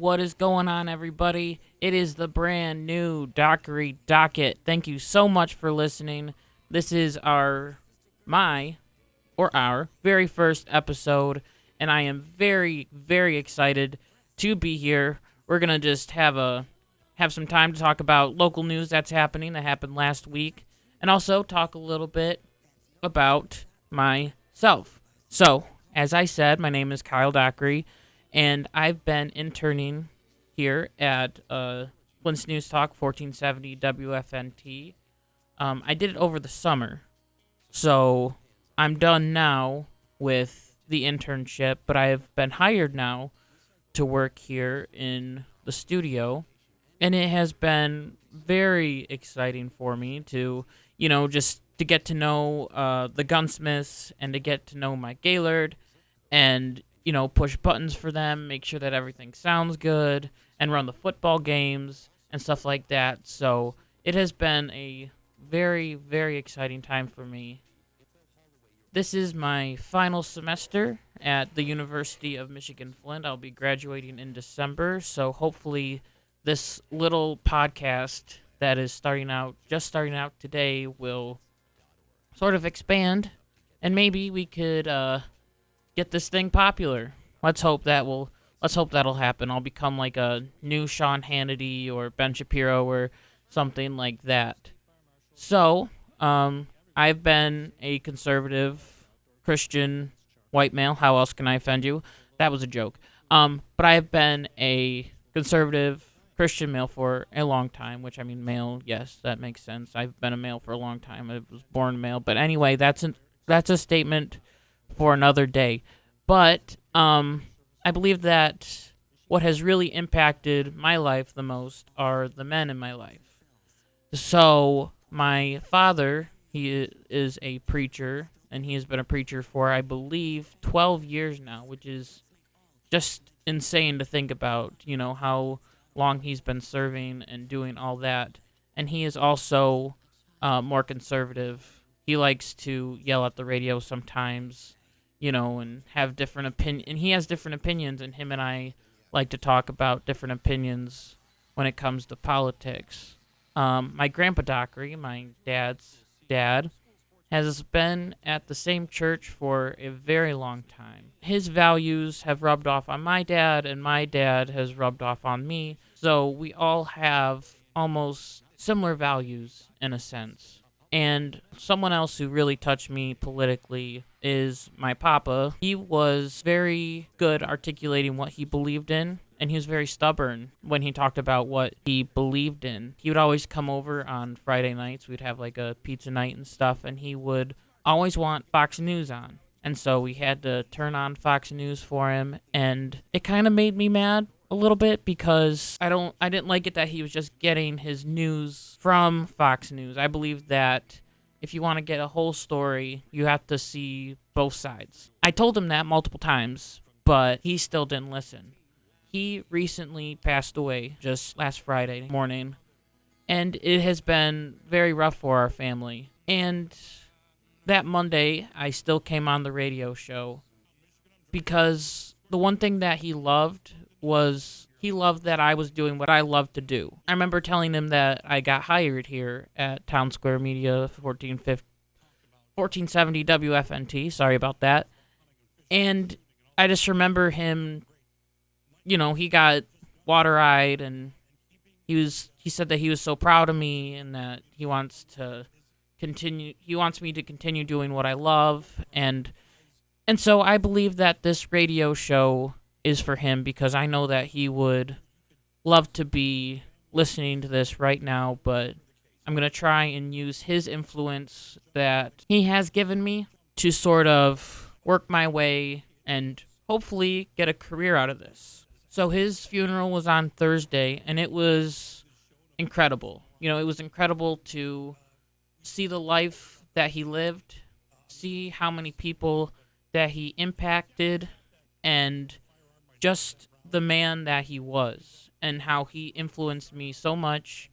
what is going on, everybody? It is the brand new Dockery Docket. Thank you so much for listening. This is our very first episode, and I am very, very excited to be here. We're gonna just have some time to talk about local news that happened last week, and also talk a little bit about myself. So, as I said, my name is Kyle Dockery, and I've been interning here at Flint's News Talk 1470 WFNT. I did it over the summer, so I'm done now with the internship, but I've been hired now to work here in the studio, and it has been very exciting for me to, just to get to know the gunsmiths and to get to know my Gaylord and, push buttons for them, make sure that everything sounds good, and run the football games and stuff like that. So it has been a very, very exciting time for me. This is my final semester at the University of Michigan Flint. I'll be graduating in December, so hopefully this little podcast that is starting out today will sort of expand, and maybe we could get this thing popular. Let's hope that'll happen. I'll become like a new Sean Hannity or Ben Shapiro or something like that. So, I've been a conservative Christian white male. How else can I offend you? That was a joke. But I've been a conservative Christian male for a long time, which, male, yes, that makes sense. I've been a male for a long time. I was born male. But anyway, that's a statement for another day. But I believe that what has really impacted my life the most are the men in my life. So my father, he is a preacher, and he has been a preacher for, I believe, 12 years now, which is just insane to think about, how long he's been serving and doing all that. And he is also more conservative. He likes to yell at the radio sometimes, and have different opinions. And he has different opinions, and him and I like to talk about different opinions when it comes to politics. My grandpa Dockery, my dad's dad, has been at the same church for a very long time. His values have rubbed off on my dad, and my dad has rubbed off on me. So we all have almost similar values in a sense. And someone else who really touched me politically is my papa. He was very good articulating what he believed in, and he was very stubborn when he talked about what he believed in. He would always come over on Friday nights. We'd have like a pizza night and stuff, and he would always want Fox News on. And so we had to turn on Fox News for him, and it kind of made me mad a little bit because I didn't like it that he was just getting his news from Fox News. I believe that if you want to get a whole story, you have to see both sides. I told him that multiple times, but he still didn't listen. He recently passed away just last Friday morning, and it has been very rough for our family. And that Monday, I still came on the radio show because the one thing that he loved was he loved that I was doing what I love to do. I remember telling him that I got hired here at Town Square Media 1470 WFNT. Sorry about that. And I just remember him, he got water-eyed, and he said that he was so proud of me and that he wants me to continue doing what I love. And so I believe that this radio show is for him because I know that he would love to be listening to this right now, but I'm going to try and use his influence that he has given me to sort of work my way and hopefully get a career out of this. So his funeral was on Thursday, and it was incredible. It was incredible to see the life that he lived, see how many people that he impacted, and just the man that he was, and how he influenced me so much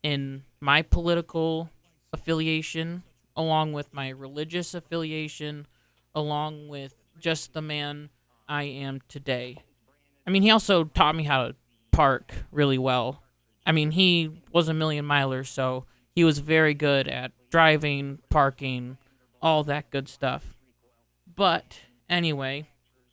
in my political affiliation, along with my religious affiliation, along with just the man I am today. I mean, he also taught me how to park really well. I mean, he was a million miler, so he was very good at driving, parking, all that good stuff. But anyway,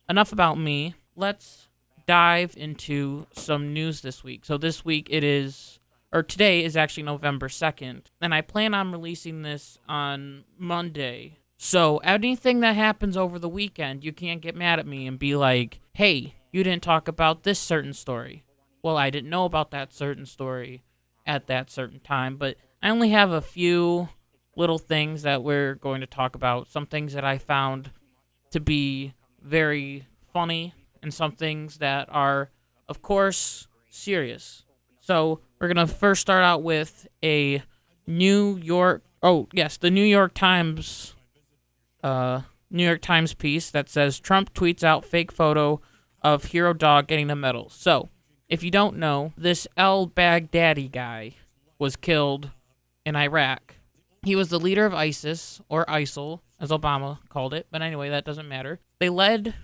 enough about me. Let's dive into some news this week. So this week today is actually November 2nd, and I plan on releasing this on Monday. So anything that happens over the weekend, you can't get mad at me and be like, hey, you didn't talk about this certain story. Well, I didn't know about that certain story at that certain time, but I only have a few little things that we're going to talk about. Some things that I found to be very funny, and some things that are, of course, serious. So we're going to first start out with the New York Times piece that says Trump tweets out fake photo of hero dog getting a medal. So, if you don't know, this al-Baghdadi guy was killed in Iraq. He was the leader of ISIS, or ISIL, as Obama called it. But anyway, that doesn't matter. They led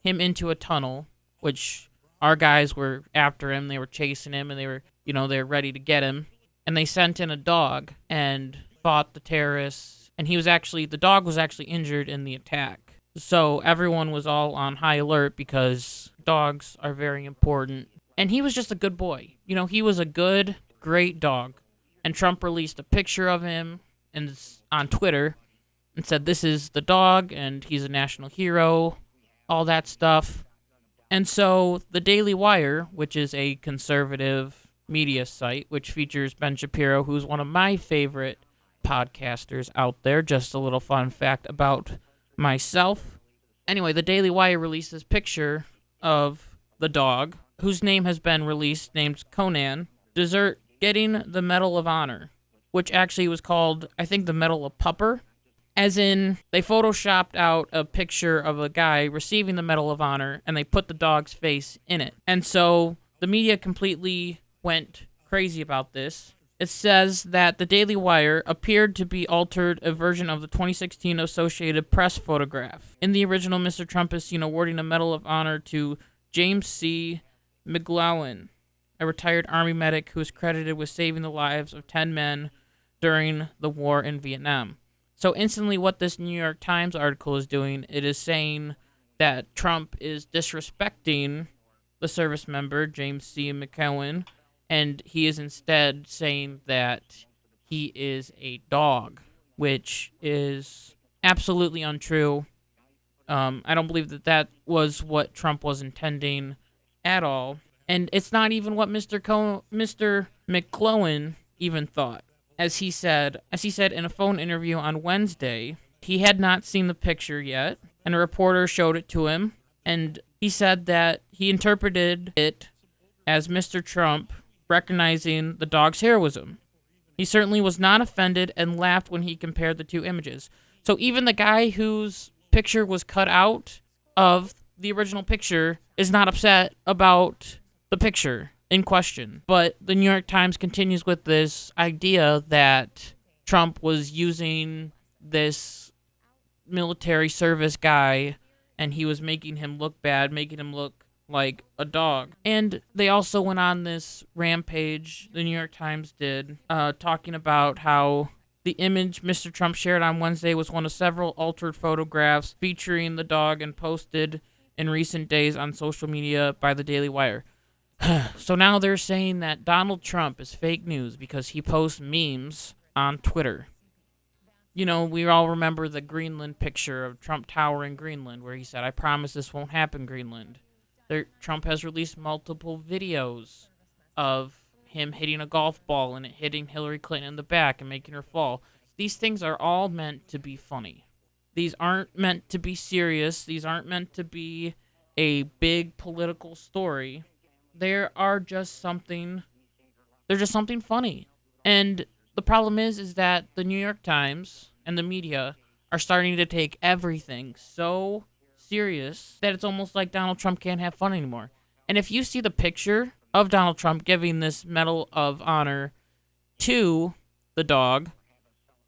him into a tunnel, which our guys were after him. They were chasing him, and they were ready to get him. And they sent in a dog and fought the terrorists. And the dog was actually injured in the attack. So everyone was all on high alert because dogs are very important. And he was just a good boy. He was a good, great dog. And Trump released a picture of him on Twitter and said, this is the dog, and he's a national hero, all that stuff. And so the Daily Wire, which is a conservative media site, which features Ben Shapiro, who's one of my favorite podcasters out there. Just a little fun fact about myself. Anyway, the Daily Wire released this picture of the dog, whose name has been released, named Conan, getting the Medal of Honor, which actually was called, I think, the Medal of Pupper. As in, they photoshopped out a picture of a guy receiving the Medal of Honor, and they put the dog's face in it. And so the media completely went crazy about this. It says that the Daily Wire appeared to be altered a version of the 2016 Associated Press photograph. In the original, Mr. Trump is seen awarding a Medal of Honor to James C. McGlowan, a retired Army medic who is credited with saving the lives of 10 men during the war in Vietnam. So instantly what this New York Times article is doing, it is saying that Trump is disrespecting the service member, James C. McGlowan, and he is instead saying that he is a dog, which is absolutely untrue. I don't believe that was what Trump was intending at all. And it's not even what Mr. McGlowan even thought. As he said in a phone interview on Wednesday, he had not seen the picture yet, and a reporter showed it to him, and he said that he interpreted it as Mr. Trump recognizing the dog's heroism. He certainly was not offended and laughed when he compared the two images. So even the guy whose picture was cut out of the original picture is not upset about the picture in question. But the New York Times continues with this idea that Trump was using this military service guy and he was making him look bad, making him look like a dog. And they also went on this rampage, the New York Times did, talking about how the image Mr. Trump shared on Wednesday was one of several altered photographs featuring the dog and posted in recent days on social media by the Daily Wire. So now they're saying that Donald Trump is fake news because he posts memes on Twitter. We all remember the Greenland picture of Trump Tower in Greenland where he said, I promise this won't happen, Greenland. Trump has released multiple videos of him hitting a golf ball and it hitting Hillary Clinton in the back and making her fall. These things are all meant to be funny. These aren't meant to be serious. These aren't meant to be a big political story. They're just something funny. And the problem is that the New York Times and the media are starting to take everything so serious that it's almost like Donald Trump can't have fun anymore. And if you see the picture of Donald Trump giving this Medal of Honor to the dog,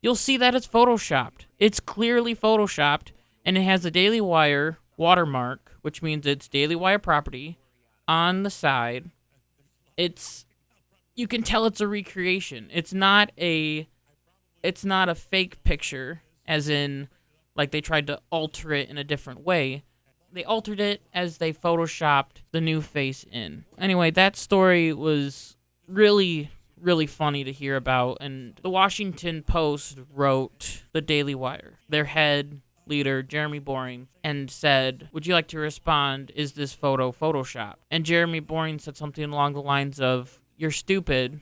you'll see that it's photoshopped. It's clearly photoshopped, and it has the Daily Wire watermark, which means it's Daily Wire property, on the side. You can tell it's a recreation. It's not a fake picture, as in like they tried to alter it in a different way. They altered it as they photoshopped the new face in. Anyway, that story was really, really funny to hear about, and the Washington Post wrote the Daily Wire. Their head leader, Jeremy Boring, and said, "Would you like to respond? Is this photo Photoshop?" And Jeremy Boring said something along the lines of, "You're stupid.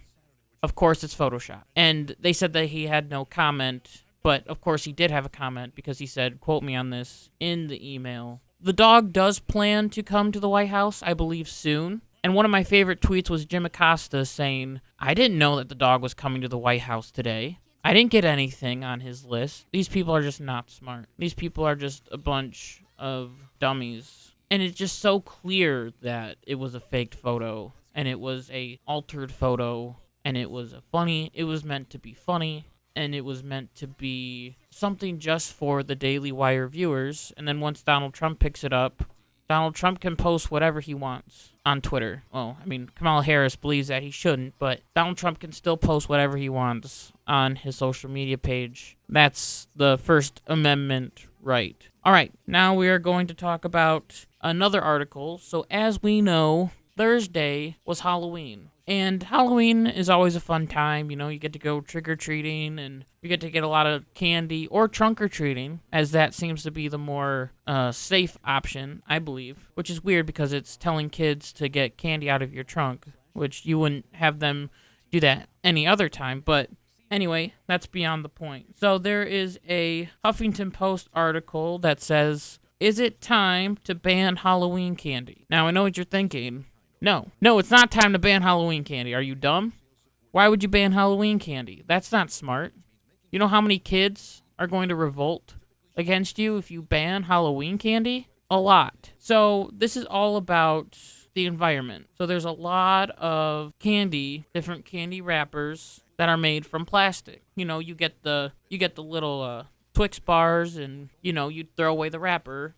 Of course it's Photoshop." And they said that he had no comment, but of course he did have a comment because he said, quote me on this, in the email. The dog does plan to come to the White House, I believe, soon. And one of my favorite tweets was Jim Acosta saying, "I didn't know that the dog was coming to the White House today. I didn't get anything on his list. These people are just not smart. These people are just a bunch of dummies." And it's just so clear that it was a faked photo, and it was a altered photo, and it was meant to be funny, and it was meant to be something just for the Daily Wire viewers. And then once Donald Trump picks it up, Donald Trump can post whatever he wants on Twitter. Well, I mean, Kamala Harris believes that he shouldn't, but Donald Trump can still post whatever he wants on his social media page. That's the First Amendment right. All right, now we are going to talk about another article. So as we know, Thursday was Halloween. And Halloween is always a fun time. You know, you get to go trick-or-treating, and you get to get a lot of candy, or trunk-or-treating, as that seems to be the more safe option, I believe. Which is weird because it's telling kids to get candy out of your trunk, which you wouldn't have them do that any other time. But anyway, that's beyond the point. So there is a Huffington Post article that says, "Is it time to ban Halloween candy?" Now, I know what you're thinking. No, it's not time to ban Halloween candy. Are you dumb? Why would you ban Halloween candy? That's not smart. You know how many kids are going to revolt against you if you ban Halloween candy? A lot. So this is all about the environment. So there's a lot of candy, different candy wrappers that are made from plastic. You know, you get the little Twix bars, and you throw away the wrapper,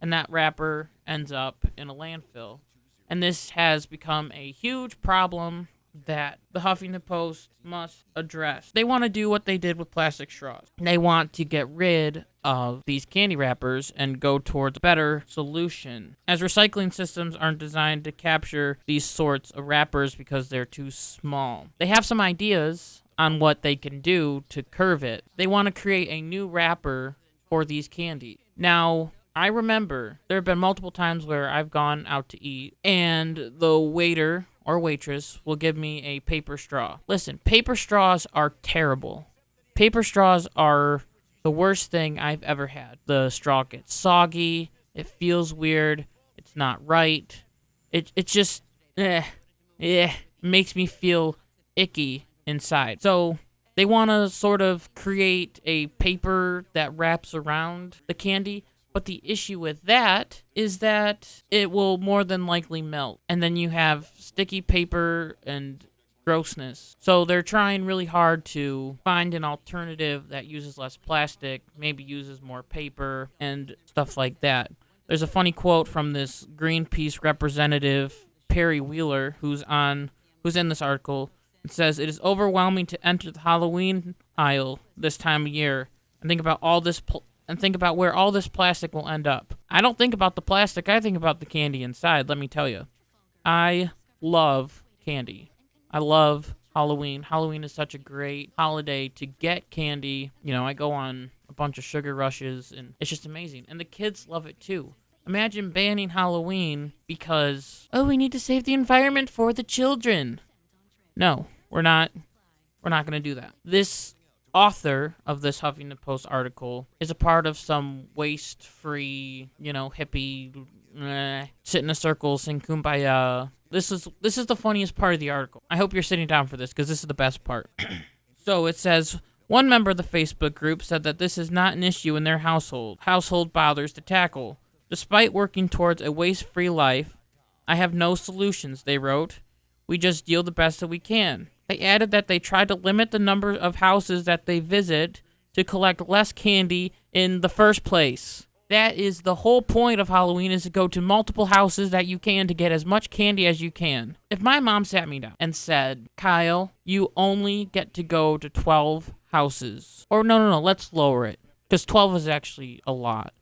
and that wrapper ends up in a landfill. And this has become a huge problem that the Huffington Post must address. They want to do what they did with plastic straws. They want to get rid of these candy wrappers and go towards a better solution, as recycling systems aren't designed to capture these sorts of wrappers because they're too small. They have some ideas on what they can do to curve it. They want to create a new wrapper for these candies. Now, I remember there have been multiple times where I've gone out to eat, and the waiter or waitress will give me a paper straw. Listen, paper straws are terrible. Paper straws are the worst thing I've ever had. The straw gets soggy. It feels weird. It's not right. It just, makes me feel icky inside. So they want to sort of create a paper that wraps around the candy. But the issue with that is that it will more than likely melt. And then you have sticky paper and grossness. So they're trying really hard to find an alternative that uses less plastic, maybe uses more paper and stuff like that. There's a funny quote from this Greenpeace representative, Perry Wheeler, who's in this article. It says, "It is overwhelming to enter the Halloween aisle this time of year and think about where all this plastic will end up." I don't think about the plastic. I think about the candy inside, let me tell you. I love candy. I love Halloween. Halloween is such a great holiday to get candy. I go on a bunch of sugar rushes, and it's just amazing. And the kids love it, too. Imagine banning Halloween because, we need to save the environment for the children. No, we're not going to do that. This author of this Huffington Post article is a part of some waste-free, hippie, sit in a circle, sing Kumbaya. This is the funniest part of the article. I hope you're sitting down for this because this is the best part. So it says, one member of the Facebook group said that this is not an issue in their household bothers to tackle. Despite working towards a waste-free life, I have no solutions, they wrote. We just deal the best that we can. They added that they try to limit the number of houses that they visit to collect less candy in the first place. That is the whole point of Halloween, is to go to multiple houses that you can to get as much candy as you can. If my mom sat me down and said, Kyle, you only get to go to 12 houses. Or no, let's lower it. Because 12 is actually a lot.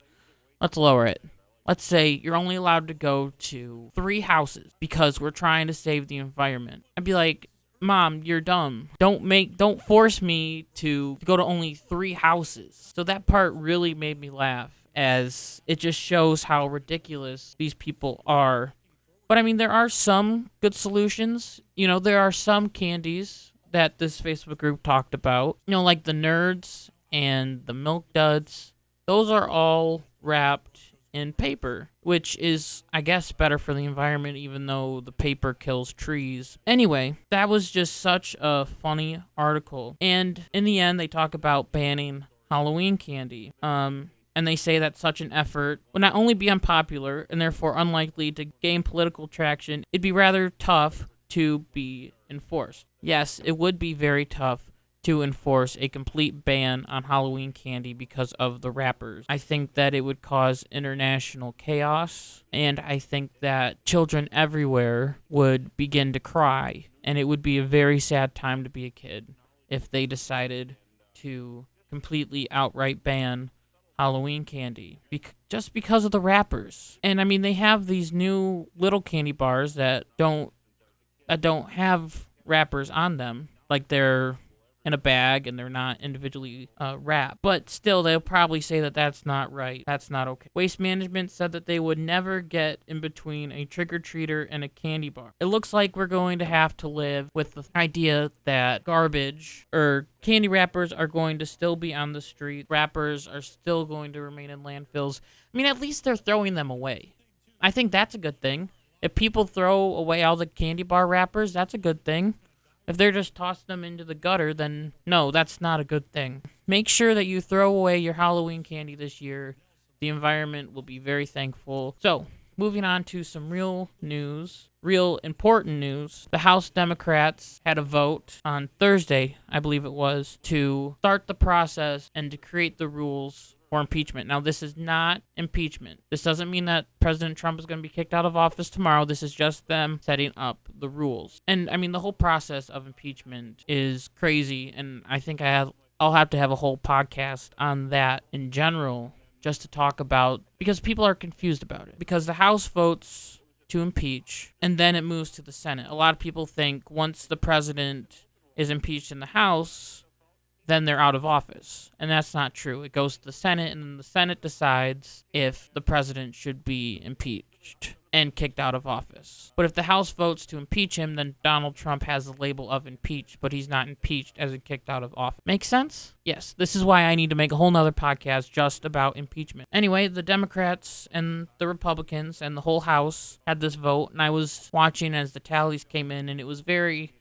Let's lower it. Let's say you're only allowed to go to 3 houses because we're trying to save the environment. I'd be like, Mom, you're dumb. Don't force me to go to only 3 houses. So that part really made me laugh, as it just shows how ridiculous these people are. But I mean, there are some good solutions. There are some candies that this Facebook group talked about. Like the Nerds and the Milk Duds. Those are all wrapped in paper, which is, I guess, better for the environment, even though the paper kills trees. Anyway, that was just such a funny article. And in the end, they talk about banning Halloween candy. And they say that such an effort would not only be unpopular and therefore unlikely to gain political traction, it'd be rather tough to be enforced. Yes, it would be very tough to enforce a complete ban on Halloween candy because of the wrappers. I think that it would cause international chaos, and I think that children everywhere would begin to cry, and it would be a very sad time to be a kid if they decided to completely outright ban Halloween candy just because of the wrappers. And I mean, they have these new little candy bars that don't have wrappers on them, like they're in a bag and they're not individually wrapped. But still, they'll probably say that that's not right. That's not okay. Waste Management said that they would never get in between a trick-or-treater and a candy bar. It looks like we're going to have to live with the idea that garbage or candy wrappers are going to still be on the street. Wrappers are still going to remain in landfills. I mean, at least they're throwing them away. I think that's a good thing. If people throw away all the candy bar wrappers, that's a good thing. If they're just tossing them into the gutter, then no, that's not a good thing. Make sure that you throw away your Halloween candy this year. The environment will be very thankful. So, moving on to some real news, real important news. The House Democrats had a vote on Thursday, I believe it was, to start the process and to create the rules for impeachment. Now, this is not impeachment. This doesn't mean that President Trump is going to be kicked out of office tomorrow. This is just them setting up the rules. And, I mean, the whole process of impeachment is crazy, and I think I'll have to have a whole podcast on that in general, just to talk about, because people are confused about it. Because the House votes to impeach, and then it moves to the Senate. A lot of people think once the president is impeached in the House, then they're out of office. And that's not true. It goes to the Senate, and then the Senate decides if the president should be impeached and kicked out of office. But if the House votes to impeach him, then Donald Trump has the label of impeached, but he's not impeached as in kicked out of office. Make sense? Yes, this is why I need to make a whole nother podcast just about impeachment. Anyway, the Democrats and the Republicans and the whole House had this vote, and I was watching as the tallies came in, and it was very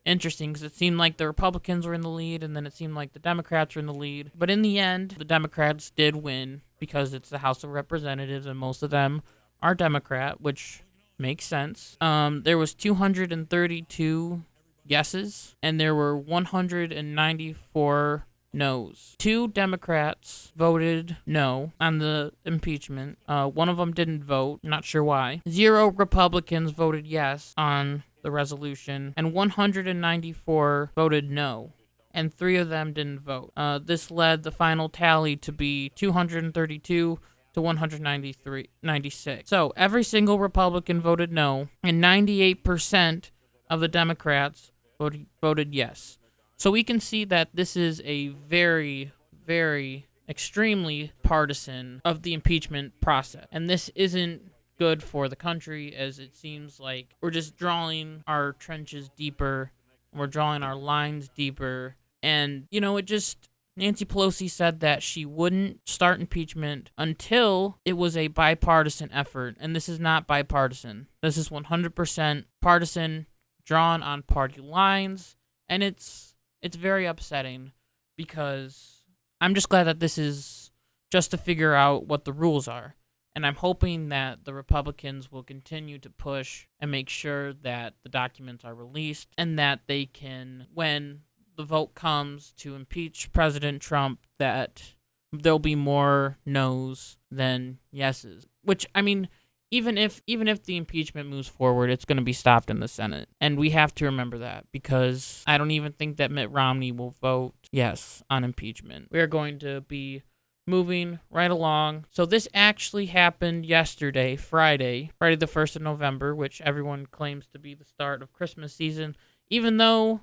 interesting because it seemed like the Republicans were in the lead, and then it seemed like the Democrats were in the lead. But in the end, the Democrats did win because it's the House of Representatives, and most of them are Democrat, which makes sense. There was 232 yeses, and there were 194 no's. 2 Democrats voted no on the impeachment. One of them didn't vote, not sure why. 0 Republicans voted yes on the resolution, and 194 voted no, and 3 of them didn't vote. This led the final tally to be 232 to 196. So every single Republican voted no, and 98% of the Democrats voted yes. So we can see that this is a very, very extremely partisan of the impeachment process, and this isn't good for the country, as it seems like we're just drawing our trenches deeper, we're drawing our lines deeper, and Nancy Pelosi said that she wouldn't start impeachment until it was a bipartisan effort, and this is not bipartisan. This is 100% partisan, drawn on party lines, and it's very upsetting, because I'm just glad that this is just to figure out what the rules are. And I'm hoping that the Republicans will continue to push and make sure that the documents are released, and that they can, when the vote comes to impeach President Trump, that there'll be more no's than yeses. Which, I mean, even if the impeachment moves forward, it's going to be stopped in the Senate. And we have to remember that, because I don't even think that Mitt Romney will vote yes on impeachment. We are going to be moving right along. So this actually happened yesterday, Friday the 1st of November, which everyone claims to be the start of Christmas season, even though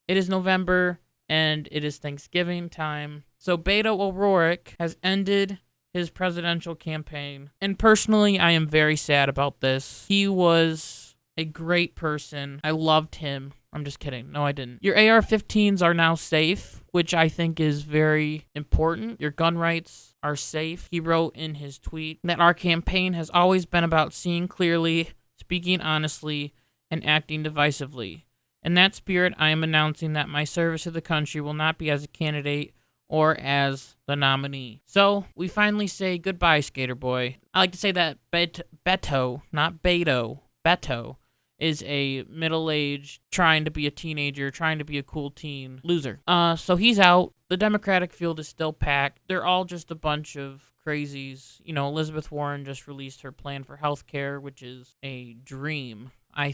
it is November and it is Thanksgiving time. So Beto O'Rourke has ended his presidential campaign. And personally, I am very sad about this. He was a great person. I loved him. I'm just kidding. No, I didn't. Your AR-15s are now safe, which I think is very important. Your gun rights are safe. He wrote in his tweet that our campaign has always been about seeing clearly, speaking honestly, and acting decisively. In that spirit, I am announcing that my service to the country will not be as a candidate or as the nominee. So, we finally say goodbye, Skater Boy. I like to say that Beto, not Beto, Beto, is a middle-aged, trying to be a teenager, trying to be a cool teen loser. So he's out. The Democratic field is still packed. They're all just a bunch of crazies. You know, Elizabeth Warren just released her plan for health care, which is a dream, I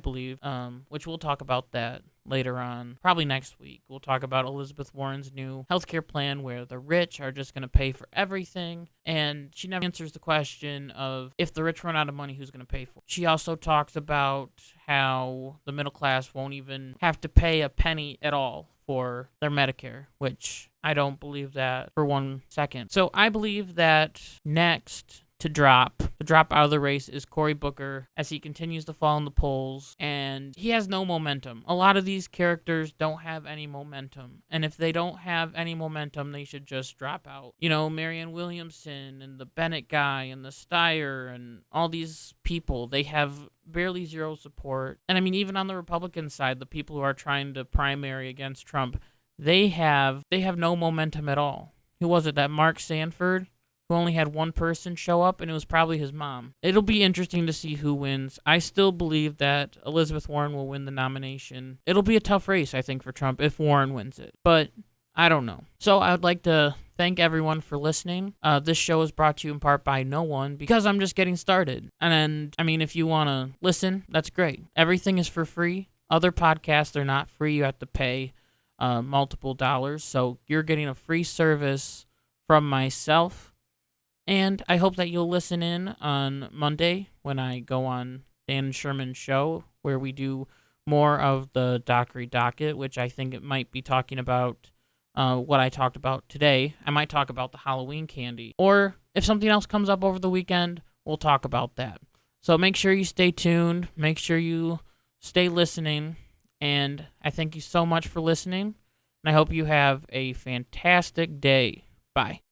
believe, which we'll talk about that later on, probably next week. We'll talk about Elizabeth Warren's new healthcare plan where the rich are just going to pay for everything, and she never answers the question of if the rich run out of money, who's going to pay for it. She also talks about how the middle class won't even have to pay a penny at all for their Medicare, which I don't believe that for 1 second. So I believe that next to drop out of the race is Cory Booker, as he continues to fall in the polls, and he has no momentum. A lot of these characters don't have any momentum, and if they don't have any momentum, they should just drop out. You know, Marianne Williamson and the Bennett guy and the Steyer and all these people, they have barely zero support. And I mean, even on the Republican side, the people who are trying to primary against Trump, they have no momentum at all. Who was it? That Mark Sanford, who only had one person show up, and it was probably his mom. It'll be interesting to see who wins. I still believe that Elizabeth Warren will win the nomination. It'll be a tough race, I think, for Trump if Warren wins it, but I don't know. So I would like to thank everyone for listening. This show is brought to you in part by no one, because I'm just getting started. And I mean, if you want to listen, that's great. Everything is for free. Other podcasts are not free. You have to pay multiple dollars. So you're getting a free service from myself. And I hope that you'll listen in on Monday when I go on Dan Sherman's show, where we do more of the Dockery Docket, which I think it might be talking about what I talked about today. I might talk about the Halloween candy. Or if something else comes up over the weekend, we'll talk about that. So make sure you stay tuned. Make sure you stay listening. And I thank you so much for listening. And I hope you have a fantastic day. Bye.